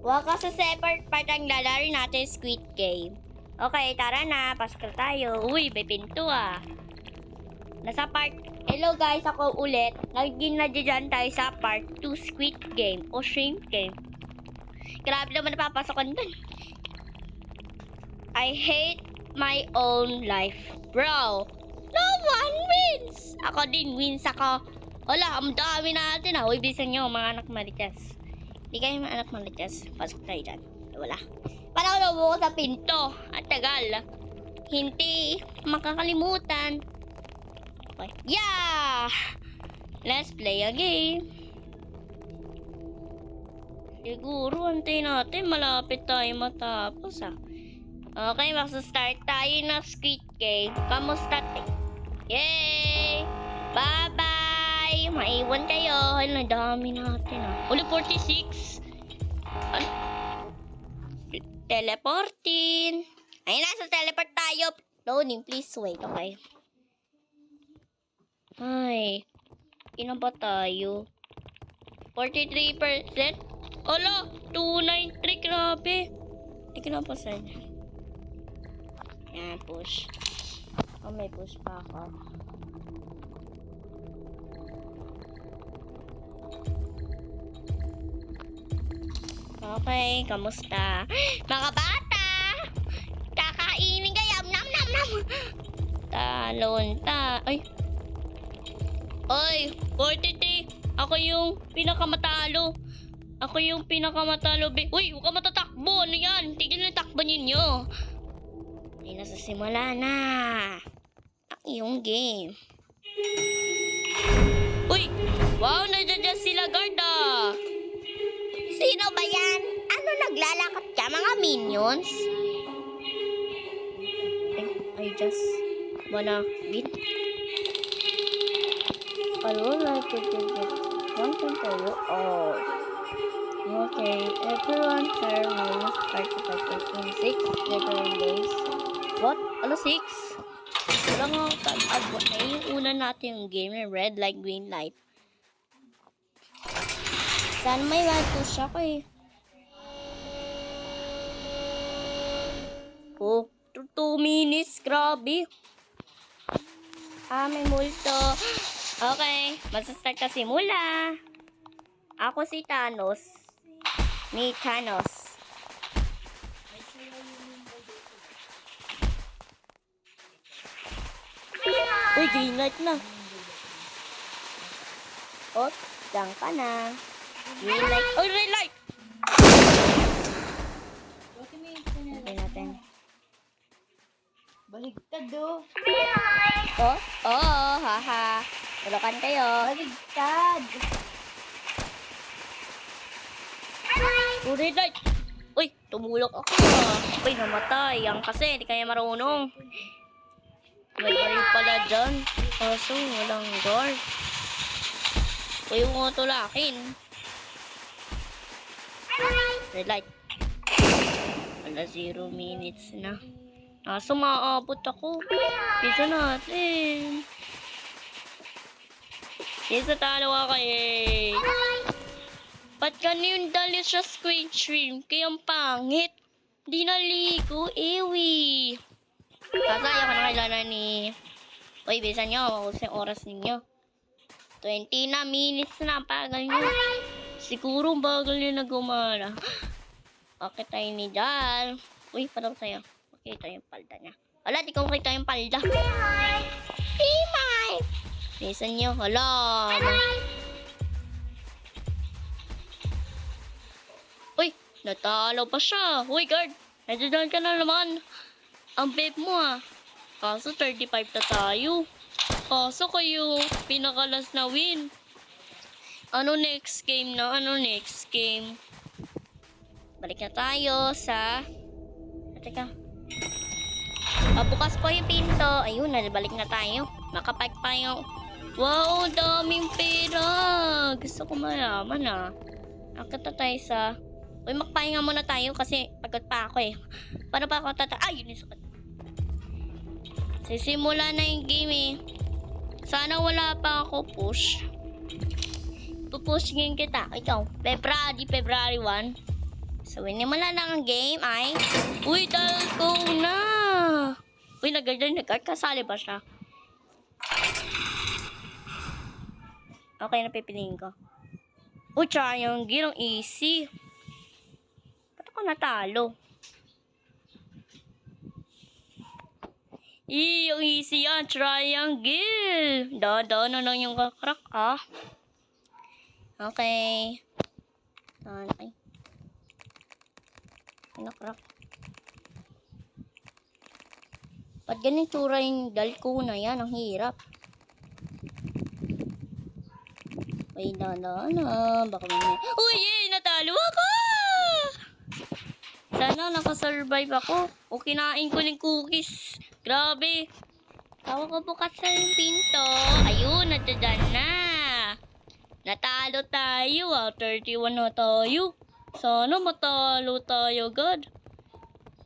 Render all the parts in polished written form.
Wag ka sa separate part ang lalari natin Squid Game. Okay, tara na. Pasok tayo. Uy, may pinto ah. Nasa part... Hello guys, ako ulit. Naging na dyan tayo sa part 2 Squid Game o Shrimp Game. Grabe naman napapasokan dun. I hate my own life. Bro, no one wins! Ako din wins ako. Wala, ang dami natin ah. Uy, bisan nyo mga anak marites. Hindi kayo mga anak marites. Pasok tayo dyan. Wala. Parang nabuko sa pinto. Ang tagal. Hindi makakalimutan. Okay. Yeah! Let's play a game. Siguro, antayin natin. Malapit tayo matapos ah. Okay, magsa-start tayo ng Squid Game. Kamusta tayo? Yay! Bye-bye! Maiwan kayo. Ay, dami natin ah. Uli, 46. Ano? Teleportin. Ayun na, sa teleport tayo. Loading, please wait. Okay. Ay, ina ba tayo? 43%? Ala, 293, grabe. Hindi ko napasan. Yan, push. Oh, may push pa ako. Okay, kamusta? Mga bata! Kakainin kayo! Nam, nam, nam! Talon ta... Ay! Ay! 43! Ako yung pinakamatalo! Ako yung pinakamatalo! Uy! Huwag ka matatakbo! Ano yan? Tigil na takbo ninyo! Ay, nasasimula na! Ang iyong game! Uy! Wow! Nandiyan sila, guarda! Sino ba yan? Ano naglalakad ka, mga minions? I just wanna beat. I would like to give it one thing to you all. Okay, everyone share minus 35.6 different days. What? Ano 6? Wala nga tag-agwa. Ay, yung una natin yung game na red light, green light. Sana may push ako eh. Oh, 2 minutes. Grabe. Ah, may multo. Okay, magsastart na simula. Ako si Thanos. Ni Thanos. Uy, green light na. Oh, dyan ka na. Green light. Oh, red light! Okay natin. Baligtad do. Oh, oh, haha. Tulokan kayo. Baligtad. Oh, red light. Uy, tumulok ako. Uy, namatay. Yan kasi, hindi kaya marunong. May baril pala dyan. Kaso, walang guard. Uy, yung mga tulakin. Red light. Wala 0 minutes na. Kaso, maaabot ako. Pisa natin. Pisa talo ka eh. Ba't ganun delicious squid shrimp? Kayang pangit. Di naligo, ewi. Kasaya ka na kailangan ni... Uy, bisan nyo. Makus yung oras ninyo. 20 na minutes na. Pagal nyo. Siguro bagal nyo na gumana. Okay tayo ni Dal. Uy, parang tayo. Makita yung palda niya. Wala, di ko makita yung palda. Himay! Bisan nyo. Hala. Uy, natalo pa siya. Uy, guard. Nandiyan ka na naman. Ang babe mo ah. Kaso 35 na tayo. Kaso kayo pinakalas na win. Ano next game na? Ano next game? Balik na tayo sa... Teka. Bukas po yung pinto. Ayun, nabalik na tayo. Makapag pa yung... Wow, daming pera. Gusto ko malaman ah. Nakita tayo sa... Uy, magpahinga muna tayo kasi pagod pa ako eh. Paano pa ako Ay, yun yung sukat. Sisimula na yung game eh. Sana wala pa ako push. Pupushingin kita. Ikaw, February 1. So, winimula na ang game ay... Uy, Dalco na! Uy, kasali ba siya? Okay, napipiliin ko. Uy, triangle, ang easy. Ba't ako natalo? Ang easy yan, triangle. Daan na lang yung kakrak, ah. Okay. Ay. Nakrak. Ba't ganun tura yung Dalco na yan? Ang hirap. Ay, na. Baka may... Uy, natalo ako! Sana nakasurvive ako. O kinain ko ng cookies. Grabe. Tawa ko bukas sa yung pinto. Ayun, nadyan na. Natalo tayo, 31 na tayo. Sana matalo tayo, God.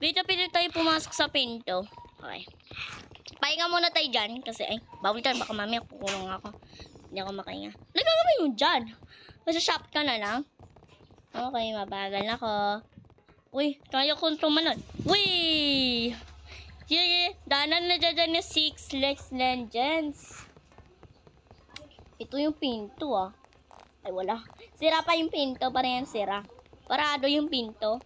Pili tayo pumasok sa pinto. Okay. Pahinga muna tayo dyan. Kasi, bawal dyan. Baka mamaya kukulong ako. Hindi ako makahinga. Nagkagawin mo dyan. Masashop ka na lang. Okay, mabagal na ako. Uy, kaya kong tumalon. Uy! Yeah. Danan na dyan yung 6 Lex Legends. Ito yung pinto, ah. Ay, wala. Sira pa yung pinto. Para yan sira. Parado yung pinto.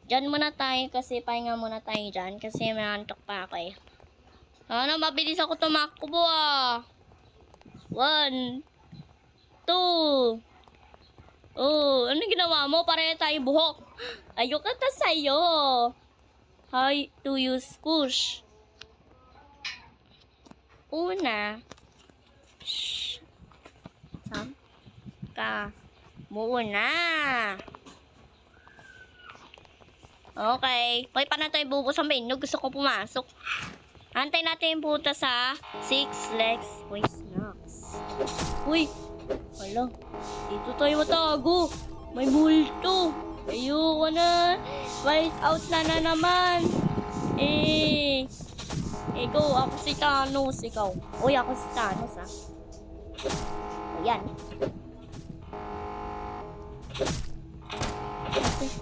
Dyan muna tayo kasi pahinga muna tayo dyan. Kasi may antok pa ako, eh. Ano, mabilis ako tumakbo, ah. 1, 2. Oh, ano ginawa mo? Para tayo buhok. Ayoko ta sa'yo. How to use push? Una. Ka. Muna. Okay. Hoy, paano tayo bubos ang menu? Gusto ko pumasok. Antay natin yung puta sa 6 legs. Uy, snacks. Uy. Wala. Dito tayo matago. May multo. Ayoko na. Fight out na naman. Ikaw, ako si Thanos. Ikaw. Uy, ako si Thanos, ah. Ayan.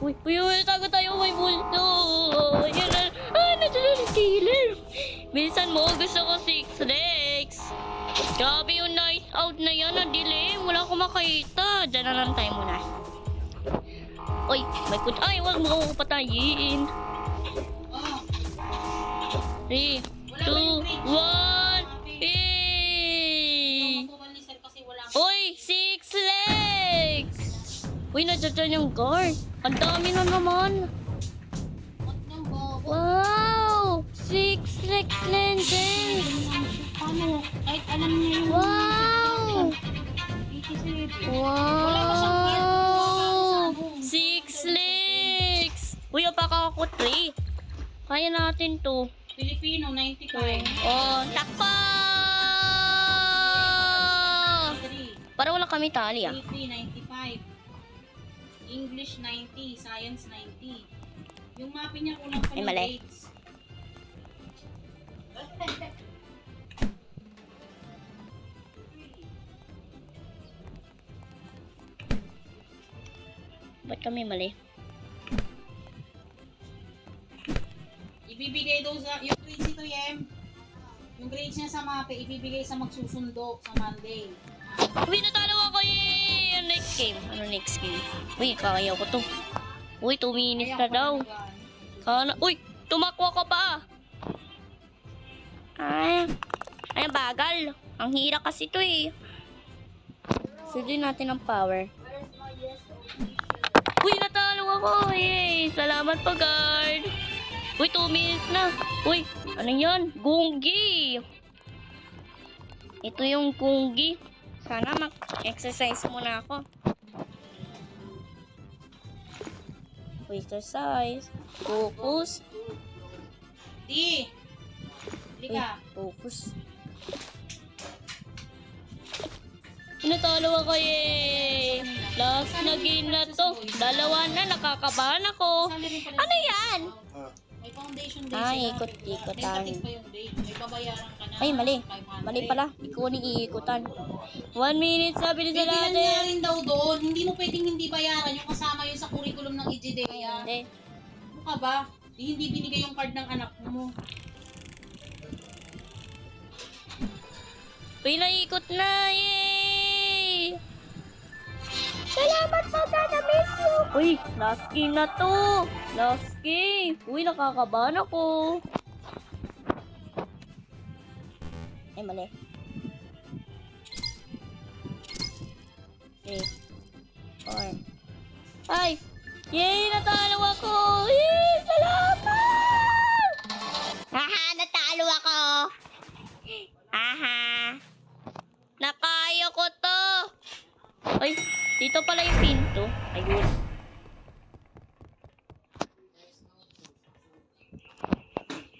Uy, tago tayo. May multo. Ayan na. Nandiyan na yung killer. Bilisan mo. Gusto ko 6 legs. Grabe yung night out na yan. Ang dilim. Wala akong makita. Diyan na lang tayo muna. Uy, may kut... Ay, wag mo ako patayin. 3, 2, 1. Uy, 6 legs. Uy, nandiyan yung guard. Ang dami na naman. Wow! 6 legs legends. Kahit alam niya yung... Wow! Wow! 6 legs! Uy, apaka ako 3. Kaya natin to. Filipino, 95. Oh, takpa! Para wala kami tali, ah. AP, 95. English, 90. Science, 90. Yung mapping niya kulang pa Ay, ng mali. grades. Ba't kami mali? Ibibigay daw sa... Yung grades ito, Yem. Yung grades niya sa mape, ibibigay sa magsusundo sa Monday. Uy, natalo ako eh! Ano next game? Ano next game? Uy, kaya ko to. Uy, 2 minutes na daw. Kana, uy, tumakwa ka pa. Ay, bagal. Ang hira kasi to eh. Sundin natin ang power. Uy, natalo ako eh. Salamat pa, guard. Uy, 2 minutes na. Uy, ano yan? Gungi. Ito yung gungi. Sana mag-exercise muna ako. Exercise. Focus. Di! Lika. Focus. Natalo ako eh. Last na game na to. 2 na. Nakakabahan ako. Ano yan? May foundation days. Ay, sila. ikot-ikot May tayo. tatik pa yung day. May babayaran ka na. Ay, mali. 500. Mali pala. Ikaw ni iikutan. 1 minute sabi ni sa Bibilan natin. nga rin daw doon. Hindi mo pwedeng hindi bayaran yung kasama yun sa curriculum ng Ay, EGDEA. hindi. Ano ka ba? Hindi binigay yung card ng anak mo. Uy, naikot na. Yay! Salamat po, Tata Miss you. Uy, last game na to. Last game. Uy, nakakabahan ako. Ay, mali. 3, 4, 5. Yay! Natalo ako! Yay! Salamat! Haha! Natalo ako! Haha! Nakaya ko to! Ay! Dito pala yung pinto. Ayun.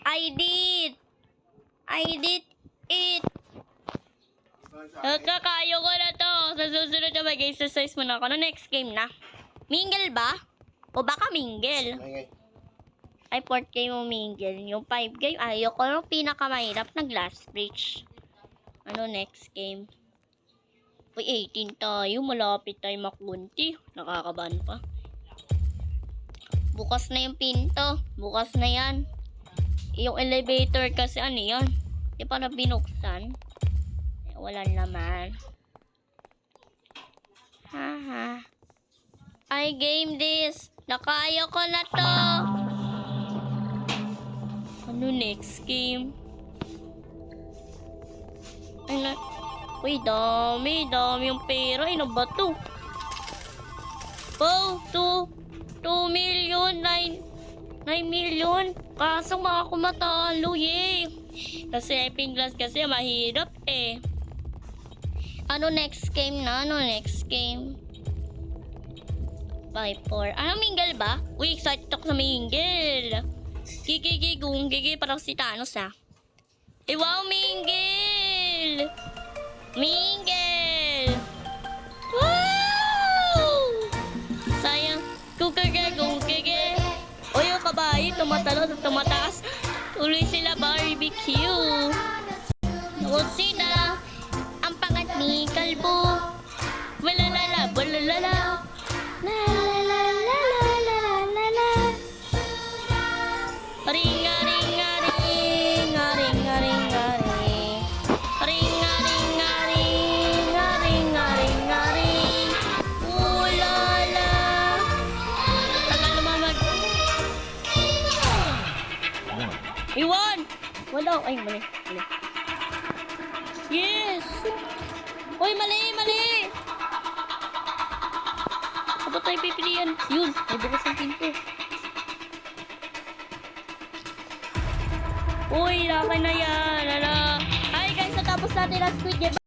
I did it! Nakakayo ko na to. Sa susunod na mag-exercise muna ako. No, next game na. Mingle ba? O baka mingle? Ay, 4th game mo mingle. Yung 5 game, ayoko yung pinakamahirap na glass bridge. Ano next game? Uy, 18 tayo. Malapit tayo makunti. Nakakabahan pa. Bukas na yung pinto. Bukas na yan. Yung elevator kasi ano yan? Di pa na binuksan. Wala naman. Haha. I game this. Nakaya ko na to. Ano next game? Ay na. Uy, dami yung pera. Ano ba to? Oh, 2 million, 9 million. Kaso makakumatalo, yay. Kasi Epic Glass kasi mahirap eh. Ano next game na? Ano next game? 5-4. Ano, mingle ba? Uy, excited ako sa mingle. Gigi, parang si Thanos ah. Eh, wow, mingle! Mingle! Wow! Sayang. Gugege. O yung kabayo, tumatalo at tumataas. Tuloy sila barbecue. Nood sila. Ang pangat ni Kalbo. Walalala, walalala. La la la la la la la. Ringa ringa ringa ringa ringa ring. Ringa ringa ringa ringa ringa ring. Ulala. Tagal naman Iwan! Wala. Ay, mali. Yes! Uy, mali! Ano tayo pipilian? Yun, may bukas ang pinto. Uy, laki na yan. Ala. Hi guys, natapos natin ang Squid Game.